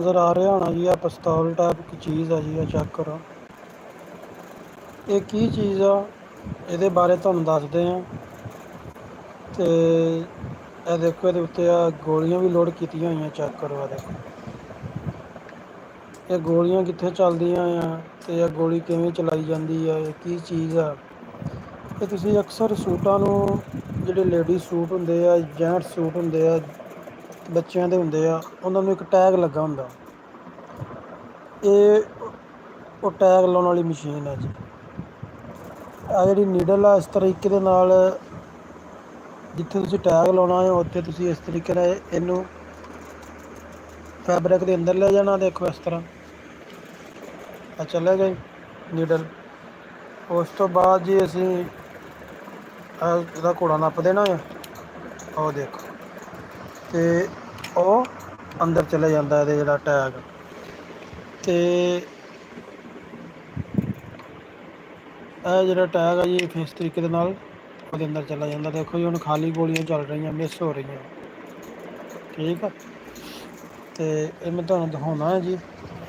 ਨਜ਼ਰ ਆ ਰਿਹਾ ਹੋਣਾ ਜੀ ਆ ਪਿਸਤੌਲ ਟਾਈਪ ਕੀ ਚੀਜ਼ ਆ ਜੀ ਆ ਚੈੱਕ ਕਰੋ। ਇਹ ਕੀ ਚੀਜ਼ ਆ ਇਹਦੇ ਬਾਰੇ ਤੁਹਾਨੂੰ ਦੱਸਦੇ ਹਾਂ। ਤੇ ਇਹ ਦੇਖੋ ਇਹਦੇ ਉੱਤੇ ਆ ਗੋਲੀਆਂ ਵੀ ਲੋਡ ਕੀਤੀਆਂ ਹੋਈਆਂ ਚੈੱਕ ਕਰੋ ਦੇਖੋ। ਇਹ ਗੋਲੀਆਂ ਕਿੱਥੇ ਚੱਲਦੀਆਂ ਆ ਤੇ ਇਹ ਗੋਲੀ ਕਿਵੇਂ ਚਲਾਈ ਜਾਂਦੀ ਆ ਇਹ ਕੀ ਚੀਜ਼ ਆ। ਇਹ ਤੁਸੀਂ ਅਕਸਰ ਸੂਟਾਂ ਨੂੰ ਜਿਹੜੇ ਲੇਡੀਜ਼ ਸੂਟ ਹੁੰਦੇ ਆ ਜੈਂਟਸ ਸੂਟ ਹੁੰਦੇ ਆ ਬੱਚਿਆਂ ਦੇ ਹੁੰਦੇ ਆ ਉਹਨਾਂ ਨੂੰ ਇੱਕ ਟੈਗ ਲੱਗਾ ਹੁੰਦਾ। ਇਹ ਉਹ ਟੈਗ ਲਾਉਣ ਵਾਲੀ ਮਸ਼ੀਨ ਹੈ ਜੀ। ਆ ਜਿਹੜੀ ਨੀਡਲ ਆ ਇਸ ਤਰੀਕੇ ਦੇ ਨਾਲ ਜਿੱਥੇ ਤੁਸੀਂ ਟੈਗ ਲਾਉਣਾ ਹੈ ਉੱਥੇ ਤੁਸੀਂ ਇਸ ਤਰੀਕੇ ਨਾਲ ਇਹਨੂੰ ਫੈਬਰਿਕ ਦੇ ਅੰਦਰ ਲੈ ਜਾਣਾ ਦੇਖੋ ਇਸ ਤਰ੍ਹਾਂ ਆ ਚਲੇ ਗਏ ਨੀਡਲ। ਉਸ ਤੋਂ ਬਾਅਦ ਜੀ ਅਸੀਂ ਇਹਦਾ ਘੋੜਾ ਨੱਪ ਦੇਣਾ ਆ ਉਹ ਦੇਖੋ। ਅਤੇ ਉਹ ਅੰਦਰ ਚਲੇ ਜਾਂਦਾ ਇਹਦੇ ਜਿਹੜਾ ਟੈਗ ਅਤੇ ਇਹ ਜਿਹੜਾ ਟੈਗ ਆ ਜੀ ਇਸ ਤਰੀਕੇ ਦੇ ਨਾਲ ਉਹਦੇ ਅੰਦਰ ਚਲਾ ਜਾਂਦਾ ਦੇਖੋ ਜੀ ਹੁਣ ਖਾਲੀ ਗੋਲੀਆਂ ਚੱਲ ਰਹੀਆਂ ਮਿਸ ਹੋ ਰਹੀਆਂ ਠੀਕ ਆ। ਅਤੇ ਇਹ ਮੈਂ ਤੁਹਾਨੂੰ ਦਿਖਾਉਣਾ ਹੈ ਜੀ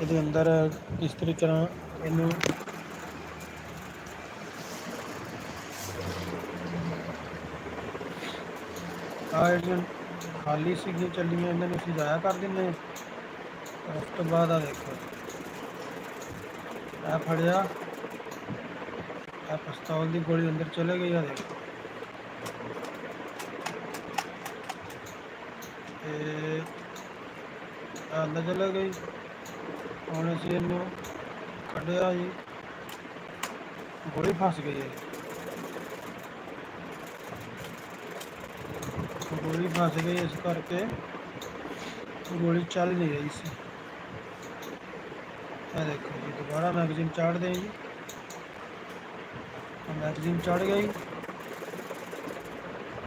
ਇਹਦੇ ਅੰਦਰ ਕਿਸ ਤਰੀਕੇ ਨਾਲ ਇਹਨੂੰ ਆ ਜਿਹੜੀਆਂ ਖਾਲੀ ਸੀਗੀਆਂ ਚੱਲੀਆਂ ਇਹਨਾਂ ਨੂੰ ਅਸੀਂ ਜ਼ਾਇਆ ਕਰ ਦਿੰਦੇ ਹਾਂ। ਉਸ ਤੋਂ ਬਾਅਦ ਆ ਦੇਖੋ ਇਹ ਫੜਿਆ ਇਹ ਪਿਸਤੌਲ ਦੀ ਗੋਲੀ ਅੰਦਰ ਚਲੇ ਗਈ ਆ ਦੇਖੋ। ਤੇ ਅੰਦਰ ਚਲੇ ਗਈ ਹੁਣ ਅਸੀਂ ਇਹਨੂੰ ਕੱਢਿਆ ਜੀ ਗੋਲੀ ਫਸ ਗਈ ਹੈ। ਗੋਲੀ ਫਸ ਗਈ ਇਸ ਕਰਕੇ ਗੋਲੀ ਚੱਲ ਨਹੀਂ ਰਹੀ ਸੀ। ਇਹ ਦੇਖੋ ਜੀ ਦੁਬਾਰਾ ਮੈਗਜ਼ੀਨ ਚਾੜਦੇ ਹਾਂ ਜੀ ਮੈਗਜ਼ੀਨ ਚੜ ਗਈ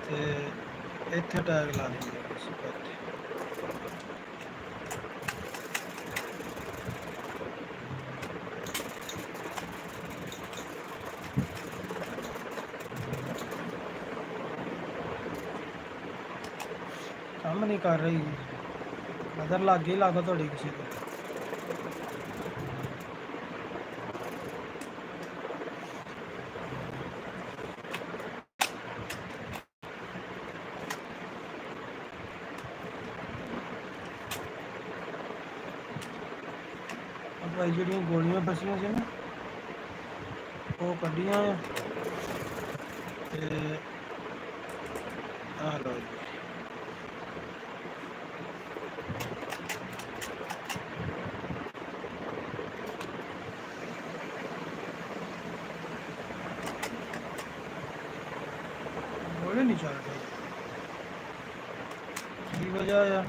ਤੇ ਇੱਥੇ ਟੈਗ ਲਾ ਦਿੰਦੇ ਅਸੀਂ ਇੱਥੇ। ਕੰਮ ਨਹੀਂ ਕਰ ਰਹੀ ਨਜ਼ਰ ਲੱਗ ਗਈ ਲੱਗਦਾ ਤੁਹਾਡੀ ਕਿਸੇ ਦੀ। ਭਾਈ ਜਿਹੜੀਆਂ ਗੋਲੀਆਂ ਫਸੀਆਂ ਸੀ ਨਾ ਉਹ ਕੱਢੀਆਂ ਆ ਤੇ ਆ ਲਓ ਜੀ। ਗੋਲੀ ਨਹੀਂ ਚੱਲ ਰਹੀ ਕੀ ਵਜ੍ਹਾ ਆ।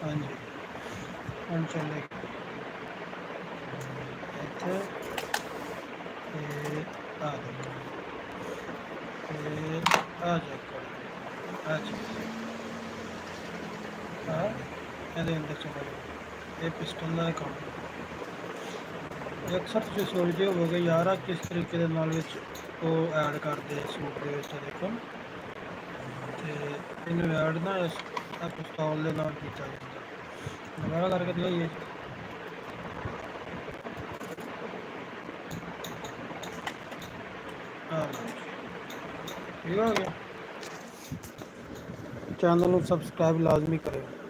ਹਾਂਜੀ ਹੁਣ ਚੱਲੇ ਇੱਥੇ ਤੇ ਆ ਦੇਖੋ ਤੇ ਆ ਚੈੱਕ ਕਰੋ ਆ ਇਹਦੇ ਅੰਦਰ ਚਲਾ ਗਿਆ ਇਹ ਪਿਸਟਲ ਦਾ ਕੰਮ। ਅਕਸਰ ਤੁਸੀਂ ਸੋਚਦੇ ਹੋਵੋਗੇ ਯਾਰ ਆ ਕਿਸ ਤਰੀਕੇ ਦੇ ਨਾਲ ਵਿੱਚ ਉਹ ਐਡ ਕਰਦੇ ਆ ਸੂਟ ਦੇ ਵਿੱਚ ਦੇਖੋ ਤੇ ਇਹਨੂੰ ਐਡ ਨਾ ਇਸ ਪਿਸਤੌਲ ਦੇ ਨਾਲ ਕੀਤਾ ਜਾਂਦਾ। ਦੁਬਾਰਾ ਕਰਕੇ ਦਿਖਾਈਏ ਠੀਕ ਹੋ ਗਿਆ। ਚੈਨਲ ਨੂੰ ਸਬਸਕ੍ਰਾਈਬ ਲਾਜ਼ਮੀ ਕਰਿਓ।